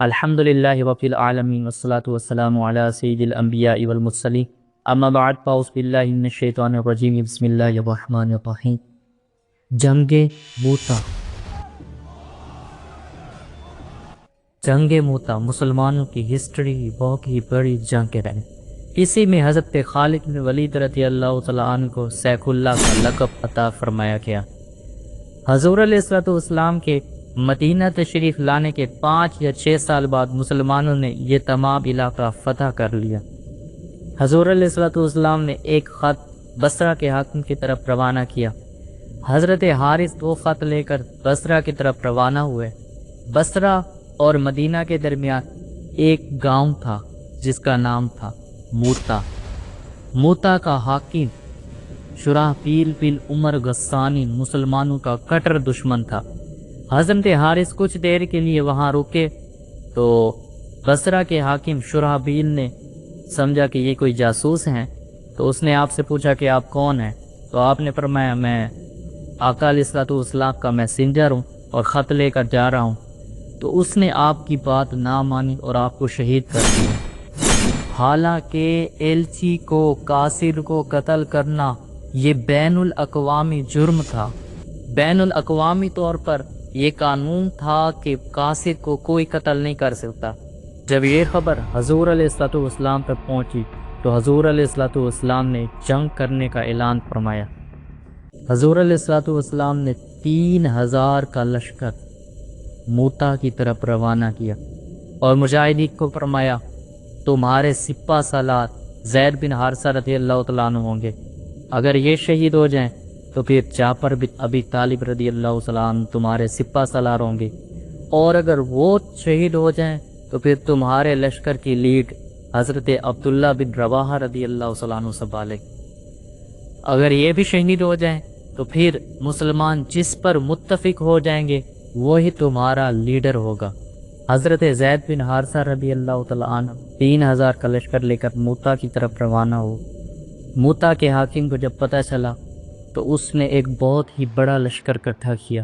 الحمدللہ رب العالمین والصلاة والسلام علی سید الانبیاء والمرسلین اما بعد فاعوذ باللہ من الشیطان الرجیم بسم اللہ الرحمن الرحیم۔ جنگ موتا مسلمانوں کی ہسٹری بہت ہی بڑی جنگ رہی۔ اسی میں حضرت خالد بن ولید رضی اللہ تعالیٰ عنہ کو سیف اللہ کا لقب عطا فرمایا گیا۔ حضور علیہ السلام کے مدینہ تشریف لانے کے 5 یا 6 سال بعد مسلمانوں نے یہ تمام علاقہ فتح کر لیا۔ حضور علیہ السلام نے ایک خط بصرہ کے حاکم کی طرف روانہ کیا۔ حضرت حارث 2 خط لے کر بصرہ کی طرف روانہ ہوئے۔ بصرہ اور مدینہ کے درمیان ایک گاؤں تھا جس کا نام تھا موتا۔ موتا کا حاکم شراحبیل بن عمر غسانی مسلمانوں کا کٹر دشمن تھا۔ حضرت حارث کچھ دیر کے لیے وہاں رکے تو بصرہ کے حاکم شراحبیل نے سمجھا کہ یہ کوئی جاسوس ہیں، تو اس نے آپ سے پوچھا کہ آپ کون ہیں؟ تو آپ نے فرمایا میں آقا علیہ السلام کا میسنجر ہوں اور خط لے کر جا رہا ہوں۔ تو اس نے آپ کی بات نہ مانی اور آپ کو شہید کر دیا۔ حالانکہ ایلچی کو کافر کو قتل کرنا یہ بین الاقوامی جرم تھا۔ بین الاقوامی طور پر یہ قانون تھا کہ کافر کو کوئی قتل نہیں کر سکتا۔ جب یہ خبر حضور علیہ السلام تک پہنچی تو حضور علیہ السلام نے جنگ کرنے کا اعلان فرمایا۔ حضور علیہ السلام نے 3000 کا لشکر موتا کی طرف روانہ کیا اور مجاہدین کو فرمایا تمہارے سپہ سالار زید بن حارثہ رضی اللہ تعالیٰ عنہ ہوں گے، اگر یہ شہید ہو جائیں تو پھر جعفر بن ابی طالب رضی اللہ تعالیٰ عنہ تمہارے سپہ سالار ہوں گے، اور اگر وہ شہید ہو جائیں تو پھر تمہارے لشکر کی لیڈ حضرت عبداللہ بن رواحہ رضی اللہ تعالیٰ عنہ سنبھالے۔ اگر یہ بھی شہید ہو جائیں تو پھر مسلمان جس پر متفق ہو جائیں گے وہی تمہارا لیڈر ہوگا۔ حضرت زید بن حارثہ رضی اللہ تعالیٰ عنہ 3000 کا لشکر لے کر موتا کی طرف روانہ ہو۔ موتا کے حاکم کو جب پتہ چلا تو اس نے ایک بہت ہی بڑا لشکر اکٹھا کیا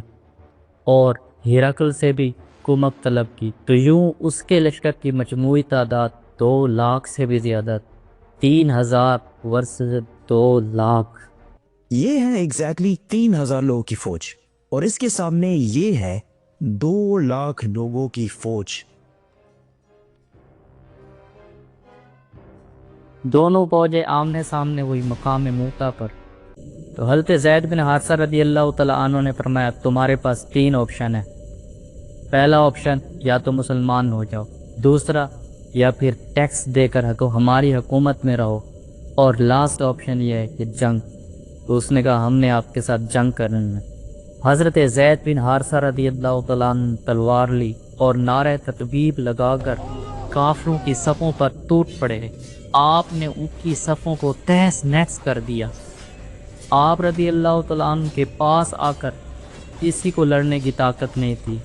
اور ہرقل سے بھی کمک طلب کی، تو یوں اس کے لشکر کی مجموعی تعداد 2 لاکھ سے بھی زیادہ، 3000 ورسز 2 لاکھ۔ یہ ہے ایگزیکٹلی 3000 لوگوں کی فوج، اور اس کے سامنے یہ ہے 2 لاکھ لوگوں کی فوج۔ دونوں فوجیں آمنے سامنے ہوئی مقام موتا پر۔ تو حضرت زید بن حارثہ رضی اللہ تعالیٰ عنہ نے فرمایا تمہارے پاس 3 آپشن ہیں۔ پہلا آپشن یا تو مسلمان ہو جاؤ، دوسرا یا پھر ٹیکس دے کر ہماری حکومت میں رہو، اور لاسٹ آپشن یہ ہے کہ جنگ۔ تو اس نے کہا ہم نے آپ کے ساتھ جنگ کرنی ہے۔ حضرت زید بن حارثہ رضی اللہ تعالیٰ عنہ تلوار لی اور نعرہ تکبیر لگا کر کافروں کی صفوں پر ٹوٹ پڑے۔ آپ نے ان کی صفوں کو تہس نہس کر دیا۔ آپ رضی اللہ تعالیٰ عنہ کے پاس آ کر کسی کو لڑنے کی طاقت نہیں تھی،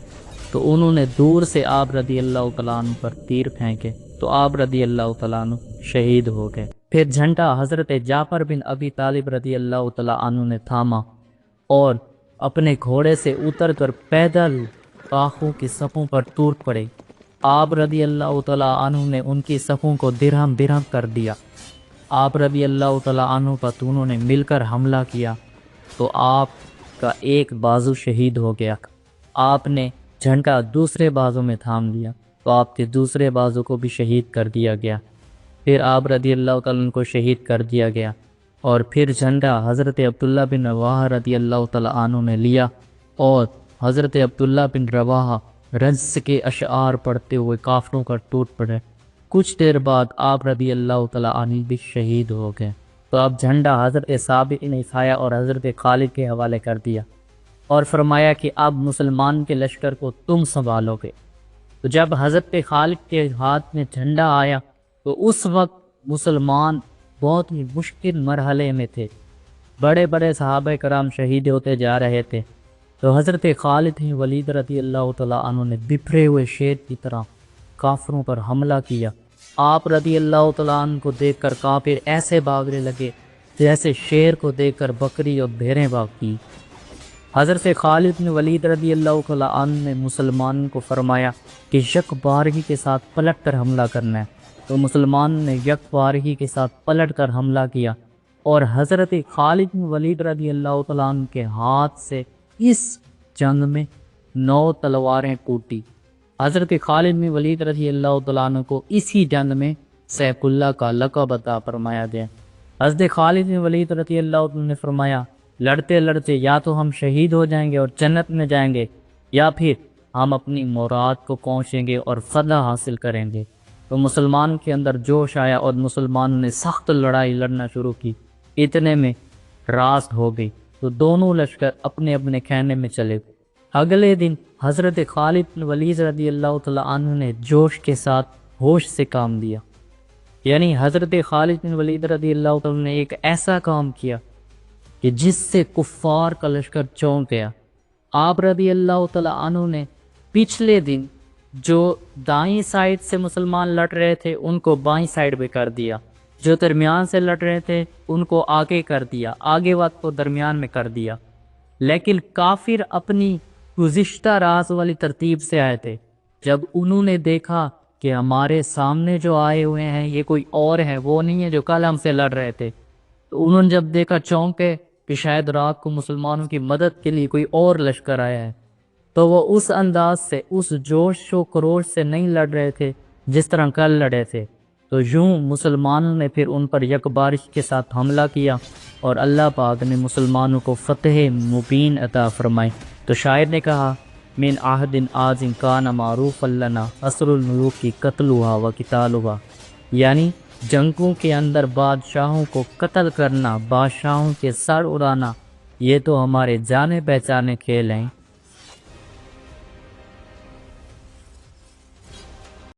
تو انہوں نے دور سے آپ رضی اللہ تعالیٰ عنہ پر تیر پھینکے تو آپ رضی اللہ تعالیٰ عنہ شہید ہو گئے۔ پھر جھنڈا حضرت جعفر بن ابی طالب رضی اللہ تعالیٰ عنہ نے تھاما اور اپنے گھوڑے سے اتر کر پیدل کافروں کی صفوں پر ٹوٹ پڑے۔ آپ رضی اللہ تعالیٰ عنہ نے ان کی صفوں کو درہم برہم کر دیا۔ آپ رضی اللہ تعالیٰ عنہ پر دونوں نے مل کر حملہ کیا تو آپ کا ایک بازو شہید ہو گیا۔ آپ نے جھنڈا دوسرے بازو میں تھام لیا تو آپ کے دوسرے بازو کو بھی شہید کر دیا گیا۔ پھر آپ رضی اللہ تعالیٰ عنہ کو شہید کر دیا گیا، اور پھر جھنڈا حضرت عبداللہ بن رواحہ رضی اللہ تعالیٰ عنہ نے لیا، اور حضرت عبداللہ بن رواحہ رجز کے اشعار پڑھتے ہوئے کافروں کا ٹوٹ پڑے۔ کچھ دیر بعد آپ رضی اللہ تعالیٰ عنہ بھی شہید ہو گئے۔ تو اب جھنڈا حضرت ثابت بن قیس اور حضرت خالد کے حوالے کر دیا اور فرمایا کہ اب مسلمان کے لشکر کو تم سنبھالو گے۔ تو جب حضرت خالد کے ہاتھ میں جھنڈا آیا تو اس وقت مسلمان بہت ہی مشکل مرحلے میں تھے۔ بڑے بڑے صحابہ کرام شہید ہوتے جا رہے تھے، تو حضرت خالد بن ولید رضی اللہ تعالیٰ عنہ نے بپھرے ہوئے شیر کی طرح کافروں پر حملہ کیا۔ آپ رضی اللہ تعالیٰ عنہ کو دیکھ کر کافر ایسے بھاگنے لگے جیسے شیر کو دیکھ کر بکری اور بھیڑیں بھاگتی۔ حضرت خالد بن ولید رضی اللہ تعالیٰ عنہ نے مسلمانوں کو فرمایا کہ یک بارگی کے ساتھ پلٹ کر حملہ کرنا ہے، تو مسلمان نے یک بارگی کے ساتھ پلٹ کر حملہ کیا اور حضرت خالد بن ولید رضی اللہ تعالیٰ عنہ کے ہاتھ سے اس جنگ میں 9 تلواریں ٹوٹی۔ حضرت خالد بن ولید رضی اللہ تعالیٰ عنہ کو اسی جنگ میں سیف اللہ کا لقب عطا فرمایا گیا۔ حضرت خالد بن ولید رضی اللہ عنہ نے فرمایا لڑتے لڑتے یا تو ہم شہید ہو جائیں گے اور جنت میں جائیں گے، یا پھر ہم اپنی مراد کو پہنچیں گے اور فتح حاصل کریں گے۔ تو مسلمان کے اندر جوش آیا اور مسلمانوں نے سخت لڑائی لڑنا شروع کی۔ اتنے میں رات ہو گئی تو دونوں لشکر اپنے اپنے خیمے میں چلے گئے۔ اگلے دن حضرت خالد بن ولید رضی اللہ تعالیٰ عنہ نے جوش کے ساتھ ہوش سے کام لیا، یعنی حضرت خالد بن ولید رضی اللہ تعالیٰ نے ایک ایسا کام کیا کہ جس سے کفار کا لشکر چونک گیا۔ آپ رضی اللہ تعالیٰ عنہ نے پچھلے دن جو دائیں سائڈ سے مسلمان لڑ رہے تھے ان کو بائیں سائڈ پہ کر دیا، جو درمیان سے لڑ رہے تھے ان کو آگے کر دیا، آگے وقت کو درمیان میں کر دیا۔ لیکن کافر اپنی گزشتہ راز والی ترتیب سے آئے تھے۔ جب انہوں نے دیکھا کہ ہمارے سامنے جو آئے ہوئے ہیں یہ کوئی اور ہے، وہ نہیں ہے جو کل ہم سے لڑ رہے تھے، تو انہوں نے جب دیکھا چونکے کہ شاید رات کو مسلمانوں کی مدد کے لیے کوئی اور لشکر آیا ہے، تو وہ اس انداز سے، اس جوش و خروش سے نہیں لڑ رہے تھے جس طرح کل لڑے تھے۔ تو یوں مسلمانوں نے پھر ان پر یک بارش کے ساتھ حملہ کیا اور اللہ پاک نے مسلمانوں کو فتح مبین عطا فرمائی۔ تو شاعر نے کہا من عہد عاظم کان معروف لنا عصر الملوک کی قتلها و قتالها، یعنی جنگوں کے اندر بادشاہوں کو قتل کرنا، بادشاہوں کے سر اڑانا، یہ تو ہمارے جانے پہچانے کھیل ہیں۔